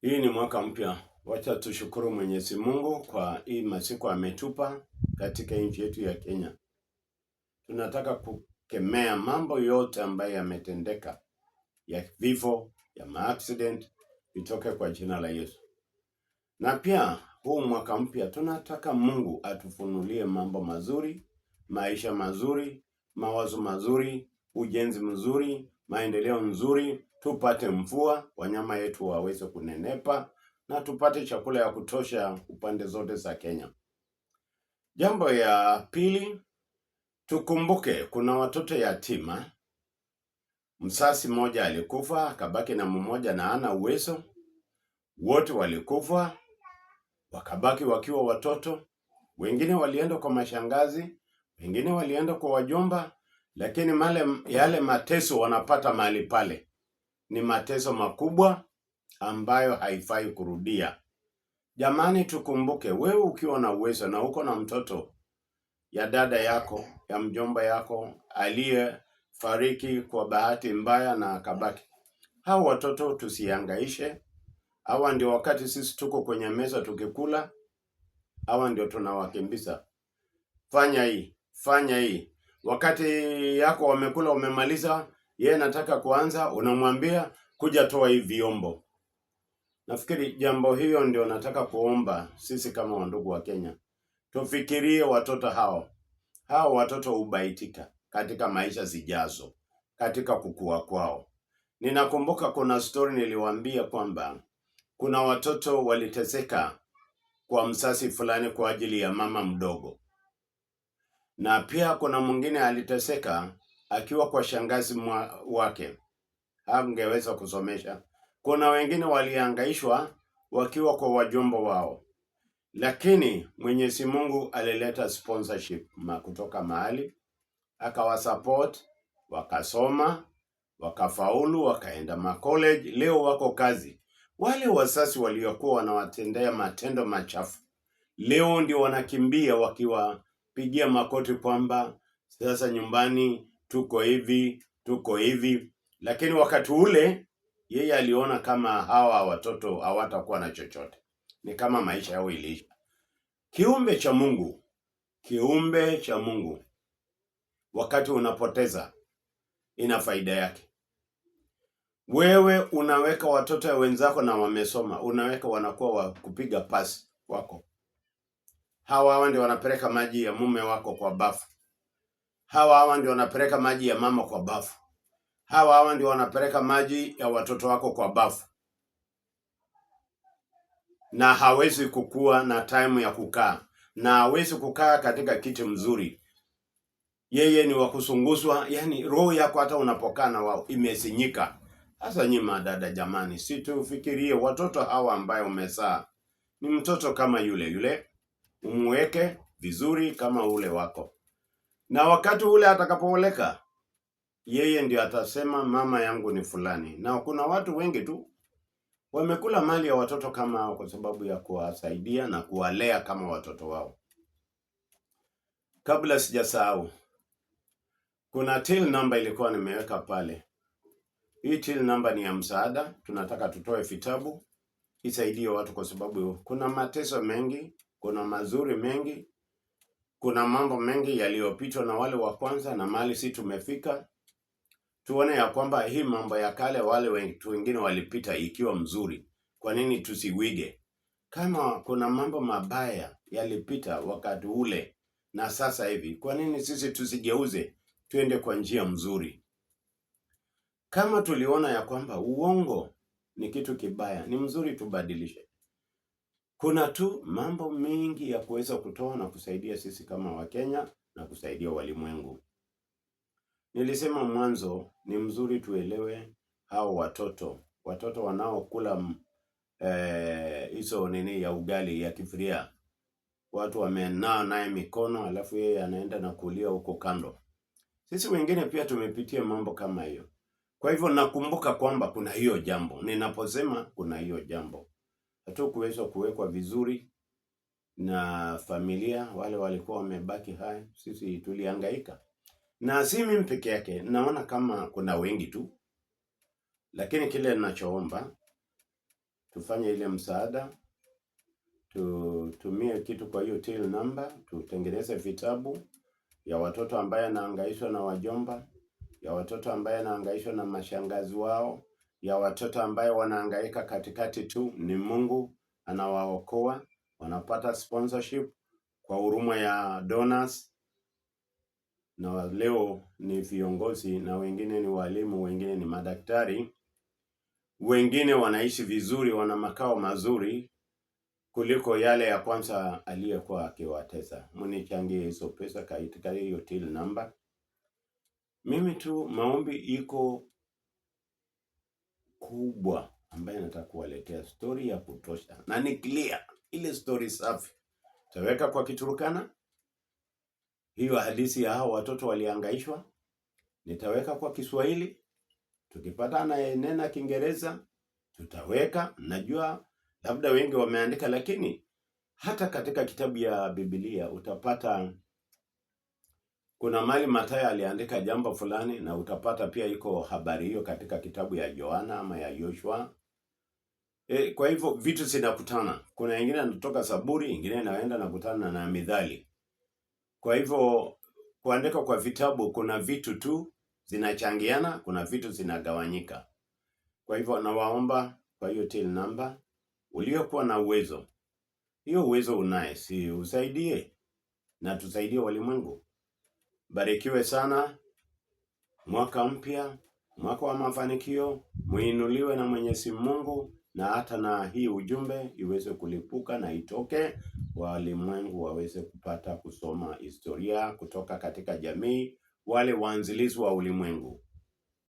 Hii ni mwaka mpya. Wacha tushukuru Mwenyezi Mungu kwa hii masiku ametupa katika nchi yetu ya Kenya. Tunataka kukemea mambo yote ambayo yametendeka, ya vifo, ya accident, itoke kwa jina la Yesu. Na pia huu mwaka mpya tunataka Mungu atufunulie mambo mazuri, maisha mazuri, mawazo mazuri, ujenzi mzuri, maendeleo nzuri, tupate mvua, wanyama yetu waweze kunenepa na tupate chakula ya kutosha upande zote za Kenya. Jambo ya pili, tukumbuke kuna watoto yatima. Msasi mmoja alikufa, akabaki na mmoja na hana uwezo. Wote walikufa, wakabaki wakiwa watoto. Wengine walienda kwa mashangazi, wengine walienda kwa wajomba, lakini yale mateso wanapata mahali pale ni mateso makubwa ambayo haifai kurudia. Jamani, tukumbuke, wewe ukiwa na uwezo na uko na mtoto ya dada yako, ya mjomba yako aliyefariki kwa bahati mbaya na akabaki, hao watoto tusihangaishe. Hawa ndio wakati sisi tuko kwenye meza tukikula, hawa ndio tunawakimbiza. Fanya hii. Wakati yako wamekula umemaliza, yeye nataka kuanza, unamwambia kuja toa hii vyombo. Nafikiri jambo hiyo ndio nataka kuomba sisi kama wandugu wa Kenya. Tufikirie watoto hao. Hao watoto hubaitika katika maisha zijazo, katika kukua kwao. Ninakumbuka kuna story niliwaambia kwamba kuna watoto waliteseka kwa msasi fulani kwa ajili ya mama mdogo. Na pia kuna mwingine aliteseka akiwa kwa shangazi wake, hangeweza kusomesha. Kuna wengine walihangaishwa wakiwa kwa wajomba wao. Lakini Mwenyezi Mungu alileta sponsorship kutoka mahali, akawasupport, wakasoma, wakafaulu, wakaenda college, leo wako kazi. Wale wasasi waliokuwa wanawatendea matendo machafu, leo ndio wanakimbia wakiwapigia makoti kwamba sasa nyumbani tuko hivi. Lakini wakati ule yeye aliona kama hawa watoto hawatakuwa na chochote. Ni kama maisha yao iliisha. Kiumbe cha Mungu wakati unapoteza ina faida yake. Wewe unaweka watoto ya wenzako na wamesoma, unaweka wanakuwa wa kupiga pasi wako. Hawa ndio wanapeleka maji ya mume wako kwa bafu. Hawa ndio wanapeleka maji ya mama kwa bafu. Hawa ndio wanapeleka maji ya watoto wako kwa bafu. Na hawezi kukua na time ya kukaa. Na hawezi kukaa katika kiti mzuri. Yeye ni wakusunguswa, yani roho yako hata unapokaa na wao imesinyika. Sasa nyinyi dada jamani, si tufikirie watoto hawa ambayo umezaa. Ni mtoto kama yule. Umweke vizuri kama ule wako. Na wakati ule atakapooleka, yeye ndio atasema mama yangu ni fulani. Na kuna watu wengi tu wamekula mali ya watoto kama hao kwa sababu ya kuwasaidia na kuwalea kama watoto wao. Kabla sijasahau, kuna till number ilikuwa nimeweka pale. Hii till number ni ya msaada. Tunataka tutoe vitabu isaidie watu kwa sababu kuna mateso mengi, kuna mazuri mengi, kuna mambo mengi yaliyopitwa na wale wa kwanza na mahali si tumefika. Tuone ya kwamba hii mambo ya kale wale wengine walipita ikiwa mzuri. Kwa nini tusiwige? Kama kuna mambo mabaya yalipita wakati ule na sasa hivi, kwa nini sisi tusigeuze tuende kwa njia mzuri? Kama tuliona ya kwamba uongo ni kitu kibaya, ni mzuri tubadilishe. Kuna tu mambo mengi ya kuweza kutoa na kusaidia sisi kama Wakenya na kusaidia walimwengu. Nilisema mwanzo ni mzuri tuelewe hao watoto wanaokula hizo nini ya ugali ya kifiria. Watu wamenao naye mikono alafu yeye anaenda na kulia huko kando. Sisi wengine pia tumepitia mambo kama hiyo. Kwa hivyo nakumbuka kwamba kuna hiyo jambo. Ninaposema kuna hiyo jambo. Hatukuweza kuwekwa vizuri na familia wale walikuwa wamebaki hai. Sisi tulihangaika. Na si mimi peke yake, naona kama kuna wengi tu. Lakini kile ninachoomba, tufanye ile msaada, tutumie kitu kwa hiyo till number, tutengeneze vitabu ya watoto ambaye anahangaishwa na wajomba, ya watoto ambaye anahangaishwa na mashangazi wao, ya watoto ambaye wanahangaika katikati tu, ni Mungu anawaokoa, wanapata sponsorship kwa huruma ya donors, na leo ni viongozi na wengine ni walimu, wengine ni madaktari, wengine wanaishi vizuri, wana makao mazuri kuliko yale ya kwanza aliyekuwa akiwatesa. Mnichangie hizo pesa katika hiyo till number. Mimi tu maombi iko kubwa ambaye nataka kuwaletea story ya kutosha, na ni clear, ile story safi. Taweka kwa Kiturkana hiyo hadithi ya hao watoto walihangaishwa, nitaweka kwa Kiswahili, tukipata anayenena Kiingereza tutaweka. Najua labda wengi wameandika, lakini hata katika kitabu ya Biblia utapata kuna mali Mathayo aliandika jambo fulani, na utapata pia iko habari hiyo katika kitabu ya Yohana ama ya Yoshua. Kwa hivyo vitu zinakutana. Kuna wengine anatoka Zaburi, ingine inaenda na kutana na Mithali. Kwa hivyo kuandika kwa vitabu kuna vitu tu zinachangiana, kuna vitu zinagawanyika. Kwa hivyo nawaomba kwa hiyo till number, uliokuwa na uwezo, hiyo uwezo unaye, si usaidie na tusaidie walimwengu. Barikiwe sana. Mwaka mpya, mwaka wa mafanikio, muinuliwe na Mwenyezi Mungu, na hata na hii ujumbe iweze kulipuka na itoke, walimwengu waweze kupata kusoma historia kutoka katika jamii, wale waanzilizi wa ulimwengu.